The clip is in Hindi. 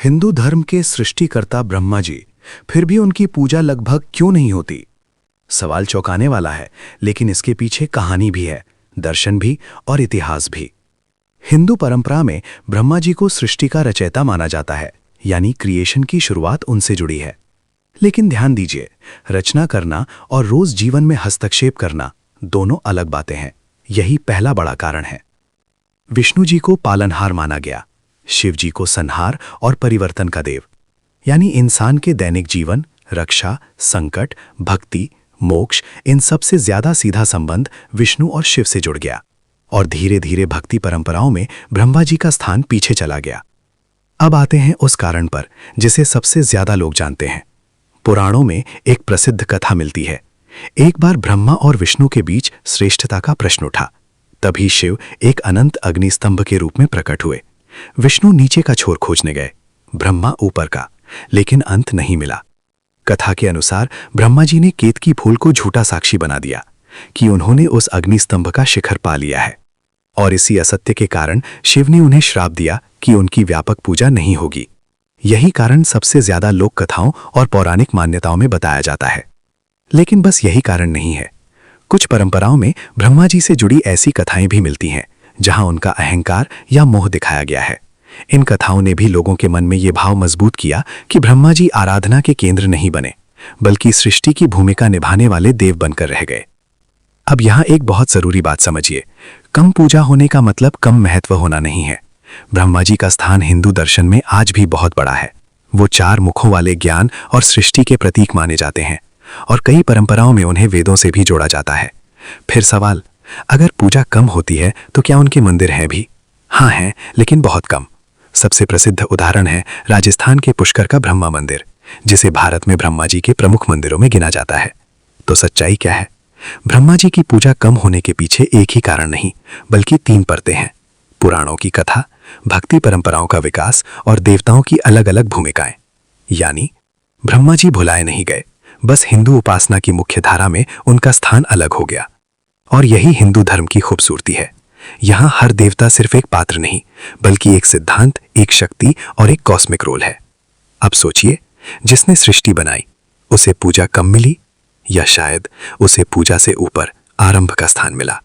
हिंदू धर्म के सृष्टिकर्ता ब्रह्मा जी, फिर भी उनकी पूजा लगभग क्यों नहीं होती? सवाल चौंकाने वाला है, लेकिन इसके पीछे कहानी भी है, दर्शन भी और इतिहास भी। हिंदू परंपरा में ब्रह्मा जी को सृष्टि का रचयिता माना जाता है, यानी क्रिएशन की शुरुआत उनसे जुड़ी है। लेकिन ध्यान दीजिए, रचना करना और रोज जीवन में हस्तक्षेप करना दोनों अलग बातें हैं। यही पहला बड़ा कारण है। विष्णु जी को पालनहार माना गया, शिव जी को संहार और परिवर्तन का देव, यानी इंसान के दैनिक जीवन, रक्षा, संकट, भक्ति, मोक्ष, इन सब से ज्यादा सीधा संबंध विष्णु और शिव से जुड़ गया। और धीरे धीरे भक्ति परंपराओं में ब्रह्मा जी का स्थान पीछे चला गया। अब आते हैं उस कारण पर जिसे सबसे ज्यादा लोग जानते हैं। पुराणों में एक प्रसिद्ध कथा मिलती है। एक बार ब्रह्मा और विष्णु के बीच श्रेष्ठता का प्रश्न उठा। तभी शिव एक अनंत अग्निस्तंभ के रूप में प्रकट हुए। विष्णु नीचे का छोर खोजने गए, ब्रह्मा ऊपर का, लेकिन अंत नहीं मिला। कथा के अनुसार ब्रह्मा जी ने केतकी फूल को झूठा साक्षी बना दिया कि उन्होंने उस अग्निस्तंभ का शिखर पा लिया है, और इसी असत्य के कारण शिव ने उन्हें श्राप दिया कि उनकी व्यापक पूजा नहीं होगी। यही कारण सबसे ज्यादा लोक कथाओं और पौराणिक मान्यताओं में बताया जाता है। लेकिन बस यही कारण नहीं है। कुछ परंपराओं में ब्रह्मा जी से जुड़ी ऐसी कथाएं भी मिलती हैं जहां उनका अहंकार या मोह दिखाया गया है। इन कथाओं ने भी लोगों के मन में ये भाव मजबूत किया कि ब्रह्मा जी आराधना के केंद्र नहीं बने, बल्कि सृष्टि की भूमिका निभाने वाले देव बनकर रह गए। अब यहाँ एक बहुत जरूरी बात समझिए, कम पूजा होने का मतलब कम महत्व होना नहीं है। ब्रह्मा जी का स्थान हिंदू दर्शन में आज भी बहुत बड़ा है। वो चार मुखों वाले ज्ञान और सृष्टि के प्रतीक माने जाते हैं, और कई परंपराओं में उन्हें वेदों से भी जोड़ा जाता है। फिर सवाल, अगर पूजा कम होती है तो क्या उनके मंदिर हैं भी? हाँ हैं, लेकिन बहुत कम। सबसे प्रसिद्ध उदाहरण है राजस्थान के पुष्कर का ब्रह्मा मंदिर, जिसे भारत में ब्रह्मा जी के प्रमुख मंदिरों में गिना जाता है। तो सच्चाई क्या है? ब्रह्मा जी की पूजा कम होने के पीछे एक ही कारण नहीं, बल्कि तीन परतें हैं: पुराणों की कथा, भक्ति परंपराओं का विकास और देवताओं की अलग अलग भूमिकाएं। यानी ब्रह्मा जी भुलाए नहीं गए, बस हिंदू उपासना की मुख्य धारा में उनका स्थान अलग हो गया। और यही हिंदू धर्म की खूबसूरती है। यहाँ हर देवता सिर्फ एक पात्र नहीं, बल्कि एक सिद्धांत, एक शक्ति और एक कॉस्मिक रोल है। अब सोचिए, जिसने सृष्टि बनाई उसे पूजा कम मिली, या शायद उसे पूजा से ऊपर आरंभ का स्थान मिला?